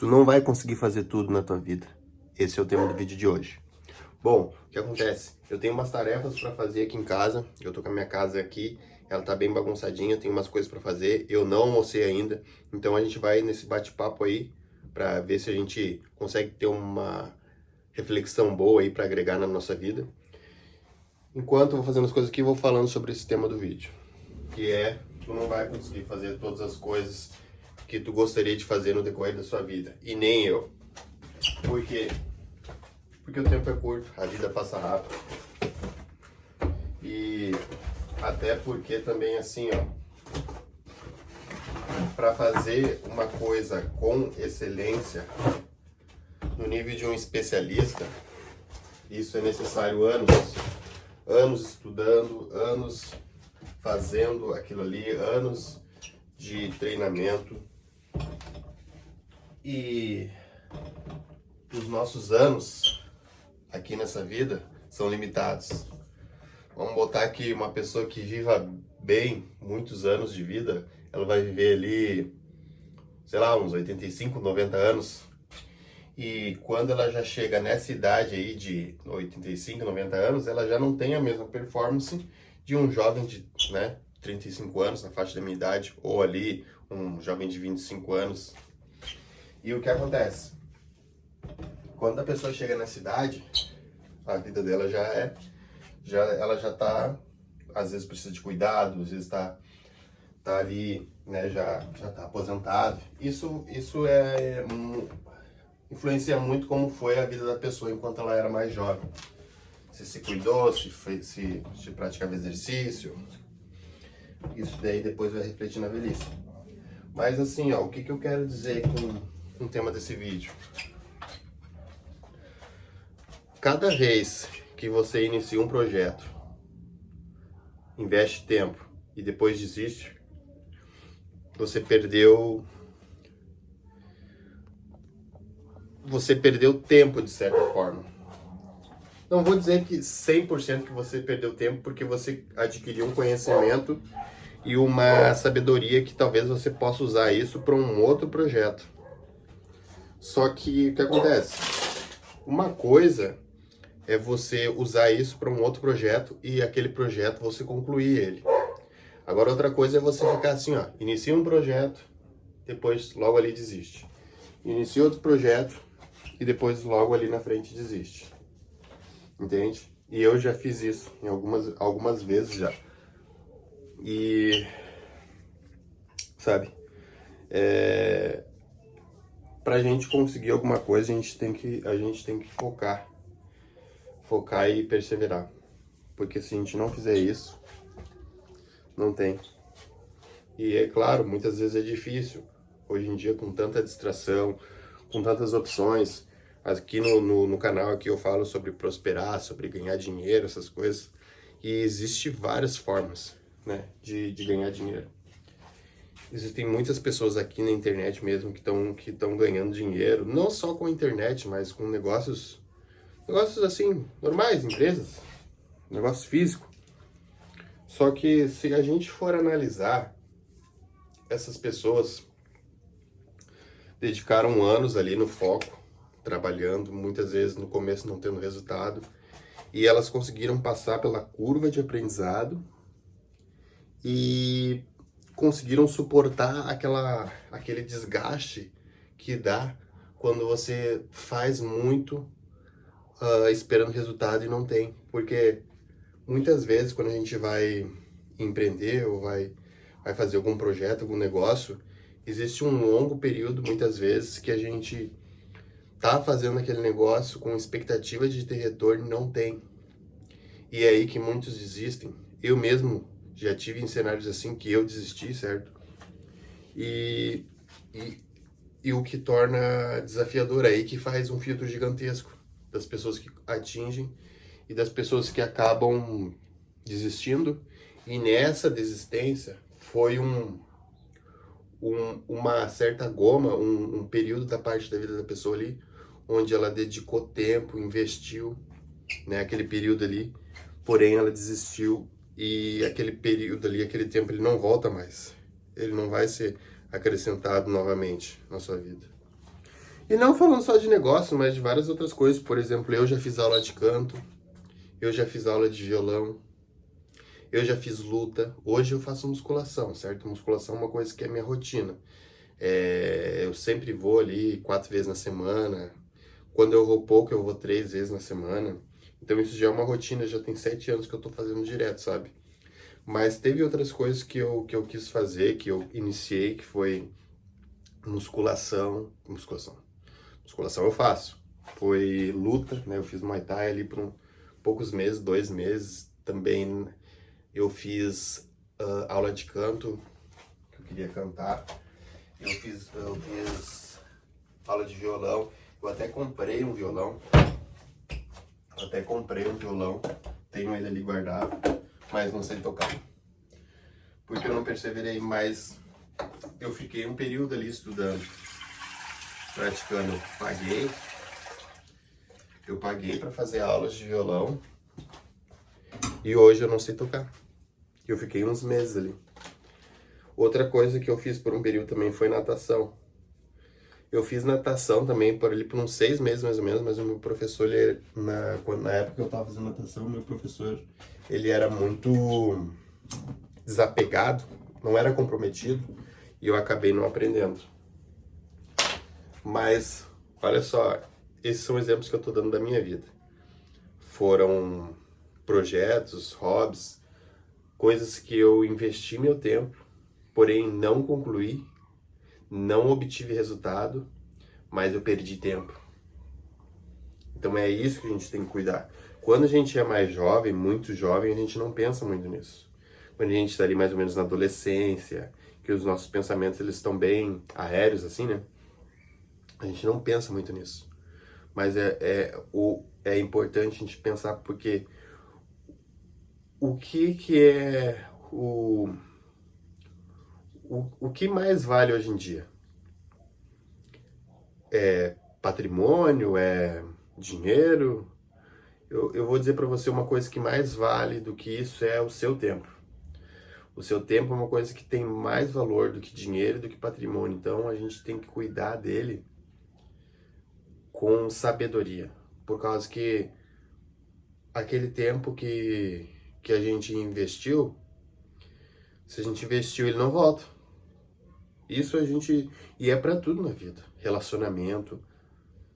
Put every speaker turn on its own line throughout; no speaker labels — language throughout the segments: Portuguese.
Tu não vai conseguir fazer tudo na tua vida. Esse é o tema do vídeo de hoje. Bom, o que acontece? Eu tenho umas tarefas para fazer aqui em casa. Eu tô com a minha casa aqui, ela tá bem bagunçadinha, tem umas coisas para fazer. Eu não almocei ainda, então a gente vai nesse bate-papo aí para ver se a gente consegue ter uma reflexão boa aí para agregar na nossa vida. Enquanto eu vou fazendo as coisas aqui, eu vou falando sobre esse tema do vídeo, que é: tu não vai conseguir fazer todas as coisas que tu gostaria de fazer no decorrer da sua vida, e nem eu. Por quê? Porque o tempo é curto, a vida passa rápido. E até porque também assim, ó, para fazer uma coisa com excelência, no nível de um especialista, isso é necessário anos estudando, anos fazendo aquilo ali, anos de treinamento. E os nossos anos aqui nessa vida são limitados. Vamos botar aqui uma pessoa que viva bem, muitos anos de vida, ela vai viver ali, sei lá, uns 85, 90 anos. E quando ela já chega nessa idade aí de 85, 90 anos, ela já não tem a mesma performance de um jovem de, 35 anos, na faixa da minha idade, ou ali um jovem de 25 anos. E o que acontece? Quando a pessoa chega nessa idade, a vida dela ela já tá, às vezes precisa de cuidado, às vezes tá ali, né, já tá aposentado. Isso influencia muito como foi a vida da pessoa enquanto ela era mais jovem. Se cuidou, se praticava exercício, isso daí depois vai refletir na velhice. Mas assim, ó, o que eu quero dizer com o tema desse vídeo? Cada vez que você inicia um projeto, investe tempo e depois desiste, você perdeu tempo de certa forma. Não vou dizer que 100% que você perdeu tempo, porque você adquiriu um conhecimento e uma sabedoria que talvez você possa usar isso para um outro projeto. Só que o que acontece? Uma coisa é você usar isso para um outro projeto e aquele projeto você concluir ele. Agora outra coisa é você ficar assim, ó, inicia um projeto, depois logo ali desiste. Inicia outro projeto e depois logo ali na frente desiste. Entende? E eu já fiz isso em algumas vezes já. E sabe, pra gente conseguir alguma coisa, a gente tem que focar e perseverar. Porque se a gente não fizer isso, não tem. E é claro, muitas vezes é difícil. Hoje em dia, com tanta distração, com tantas opções. Aqui no canal aqui eu falo sobre prosperar, sobre ganhar dinheiro, essas coisas. E existe várias formas, né, de ganhar dinheiro. Existem muitas pessoas aqui na internet mesmo que estão ganhando dinheiro, não só com a internet, mas com negócios assim, normais, empresas, negócio físico. Só que se a gente for analisar, essas pessoas dedicaram anos ali no foco, trabalhando, muitas vezes no começo não tendo resultado, e elas conseguiram passar pela curva de aprendizado e conseguiram suportar aquele desgaste que dá quando você faz muito esperando resultado e não tem. Porque muitas vezes quando a gente vai empreender ou vai fazer algum projeto, algum negócio, existe um longo período, muitas vezes, que a gente tá fazendo aquele negócio com expectativa de ter retorno e não tem. E é aí que muitos desistem. Eu mesmo já tive em cenários assim que eu desisti, certo? E o que torna desafiador aí que faz um filtro gigantesco das pessoas que atingem e das pessoas que acabam desistindo. E nessa desistência foi uma certa goma, um período da parte da vida da pessoa ali, onde ela dedicou tempo, investiu, né, aquele período ali, porém ela desistiu, e aquele período ali, aquele tempo, ele não volta mais. Ele não vai ser acrescentado novamente na sua vida. E não falando só de negócio, mas de várias outras coisas. Por exemplo, eu já fiz aula de canto, eu já fiz aula de violão, eu já fiz luta. Hoje eu faço musculação, certo? Musculação é uma coisa que é minha rotina. Eu sempre vou ali 4 vezes na semana. Quando eu vou pouco, eu vou 3 vezes na semana. Então isso já é uma rotina, já tem 7 anos que eu tô fazendo direto, sabe? Mas teve outras coisas que eu quis fazer, que eu iniciei, que foi musculação. Musculação eu faço. Foi luta, né? Eu fiz Muay Thai ali por poucos meses, 2 meses. Também eu fiz aula de canto, que eu queria cantar. Eu fiz aula de violão. Eu até comprei um violão. Tenho ele ali guardado, mas não sei tocar. Porque eu não perseverei, mas eu fiquei um período ali estudando, praticando. Eu paguei para fazer aulas de violão e hoje eu não sei tocar. Eu fiquei uns meses ali. Outra coisa que eu fiz por um período também foi natação. Eu fiz natação também por ali por uns 6 meses mais ou menos, mas o meu professor, na época que eu estava fazendo natação, o meu professor, ele era muito desapegado, não era comprometido, e eu acabei não aprendendo. Mas, olha só, esses são exemplos que eu estou dando da minha vida. Foram projetos, hobbies, coisas que eu investi meu tempo, porém não concluí, não obtive resultado, mas eu perdi tempo. Então é isso que a gente tem que cuidar. Quando a gente é mais jovem, muito jovem, a gente não pensa muito nisso. Quando a gente está ali mais ou menos na adolescência, que os nossos pensamentos eles estão bem aéreos assim, né? A gente não pensa muito nisso. Mas é importante a gente pensar porque o que é o que mais vale hoje em dia? É patrimônio? É dinheiro? Eu vou dizer para você uma coisa que mais vale do que isso é o seu tempo. O seu tempo é uma coisa que tem mais valor do que dinheiro, do que patrimônio. Então a gente tem que cuidar dele com sabedoria. Por causa que aquele tempo que a gente investiu, se a gente investiu, ele não volta. Isso a gente. E é pra tudo na vida. Relacionamento.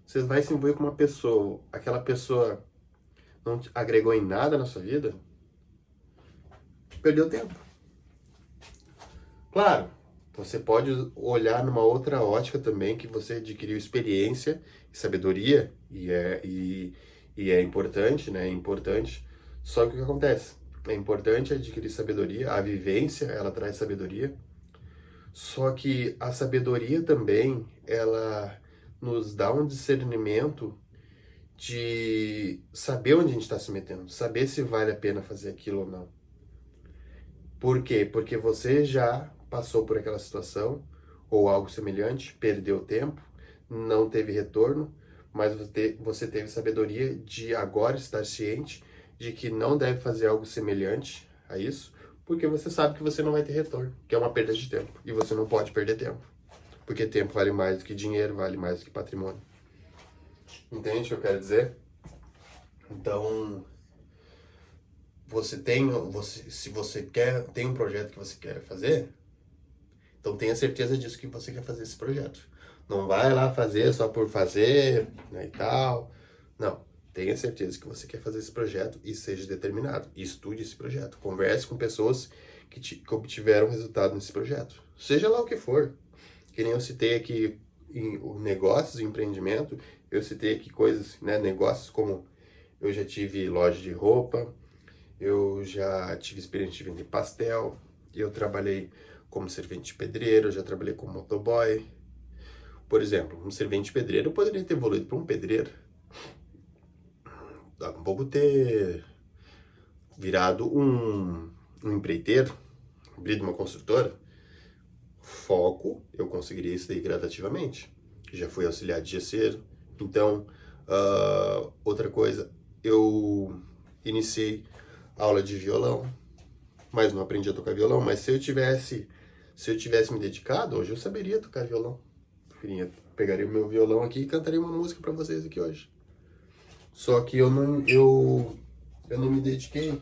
Você vai se envolver com uma pessoa, aquela pessoa não te agregou em nada na sua vida, perdeu tempo. Claro, você pode olhar numa outra ótica também, que você adquiriu experiência e sabedoria, e é importante, né? É importante. Só que o que acontece? É importante adquirir sabedoria, a vivência, ela traz sabedoria. Só que a sabedoria também, ela nos dá um discernimento de saber onde a gente está se metendo, saber se vale a pena fazer aquilo ou não. Por quê? Porque você já passou por aquela situação ou algo semelhante, perdeu tempo, não teve retorno, mas você teve sabedoria de agora estar ciente de que não deve fazer algo semelhante a isso, porque você sabe que você não vai ter retorno, que é uma perda de tempo, e você não pode perder tempo, porque tempo vale mais do que dinheiro, vale mais do que patrimônio. Entende o que eu quero dizer? Então, se você tem um projeto que você quer fazer, então tenha certeza disso que você quer fazer esse projeto. Não vai lá fazer só por fazer, né, e tal. Não, tenha certeza que você quer fazer esse projeto e seja determinado. E estude esse projeto. Converse com pessoas que obtiveram resultado nesse projeto. Seja lá o que for. Que nem eu citei aqui em negócios, empreendimento, eu citei aqui coisas, né, negócios como eu já tive loja de roupa, eu já tive experiência de vender pastel, eu trabalhei como servente de pedreiro, eu já trabalhei como motoboy. Por exemplo, um servente de pedreiro eu poderia ter evoluído para um pedreiro. Dá um pouco ter virado um empreiteiro, abrido uma construtora. Foco, eu conseguiria isso daí gradativamente. Já fui auxiliar de gesseiro. Então, outra coisa, eu iniciei aula de violão, mas não aprendi a tocar se eu tivesse me dedicado, hoje eu saberia tocar violão. pegaria o meu violão aqui e cantaria uma música pra vocês aqui hoje. Só que eu não me dediquei,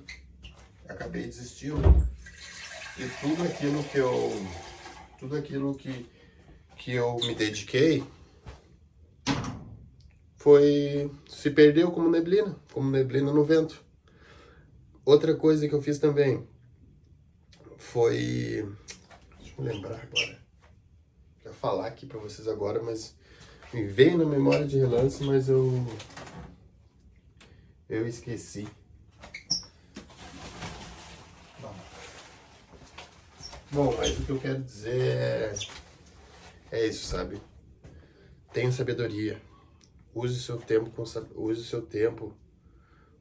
acabei desistindo. E tudo aquilo que eu me dediquei se perdeu como neblina no vento. Outra coisa que eu fiz também foi, deixa eu lembrar agora, ia falar aqui pra vocês agora, mas me veio na memória de relance, mas eu esqueci. Bom, mas o que eu quero dizer é isso, sabe? Tenha sabedoria. Use seu tempo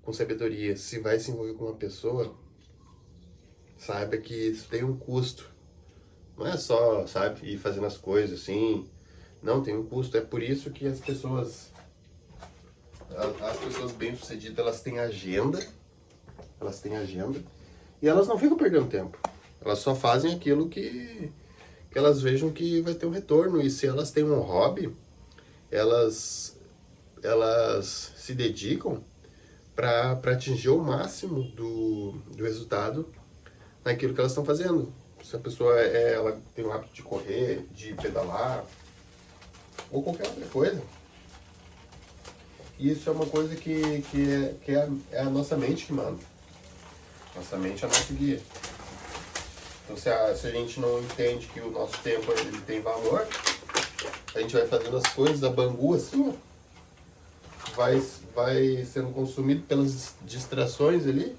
com sabedoria. Se vai se envolver com uma pessoa, saiba que isso tem um custo. Não é só, sabe, ir fazendo as coisas assim. Não, tem um custo. É por isso que as pessoas bem-sucedidas, elas têm agenda. E elas não ficam perdendo tempo. Elas só fazem aquilo que elas vejam que vai ter um retorno. E se elas têm um hobby, elas se dedicam para atingir o máximo do resultado naquilo que elas estão fazendo. Se a pessoa ela tem o hábito de correr, de pedalar, ou qualquer outra coisa, isso é uma coisa que é a nossa mente que manda. Nossa mente é a nossa guia. Então, se a gente não entende que o nosso tempo ele tem valor, a gente vai fazendo as coisas a bangu assim, ó, vai sendo consumido pelas distrações ali,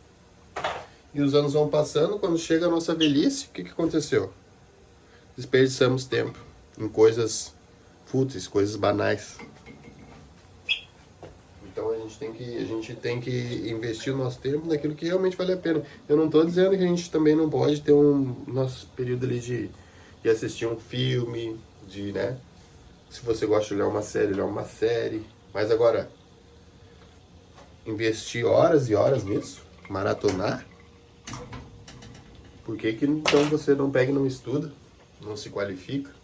e os anos vão passando. Quando chega a nossa velhice, o que aconteceu? Desperdiçamos tempo em coisas fúteis, coisas banais. Então a gente tem que investir o nosso tempo naquilo que realmente vale a pena. Eu não estou dizendo que a gente também não pode ter nosso período ali de assistir um filme, né? Se você gosta de olhar uma série. Mas agora, investir horas e horas nisso, maratonar, por que então você não pega e não estuda, não se qualifica?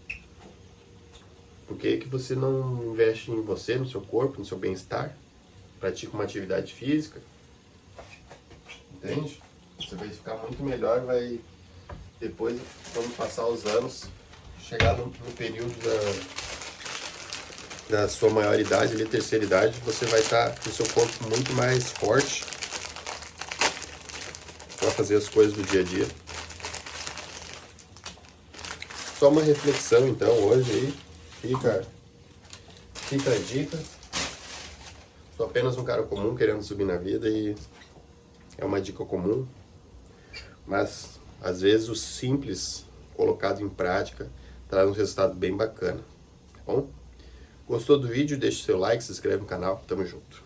Por que você não investe em você, no seu corpo, no seu bem-estar? Pratica uma atividade física, entende? Você vai ficar muito melhor, depois, quando passar os anos, chegar no período da sua maioridade, ali, terceira idade, você vai estar com o seu corpo muito mais forte para fazer as coisas do dia a dia. Só uma reflexão então hoje aí, fica a dica. Sou apenas um cara comum querendo subir na vida e é uma dica comum, mas às vezes o simples colocado em prática traz um resultado bem bacana, tá bom? Gostou do vídeo? Deixe seu like, se inscreve no canal, tamo junto.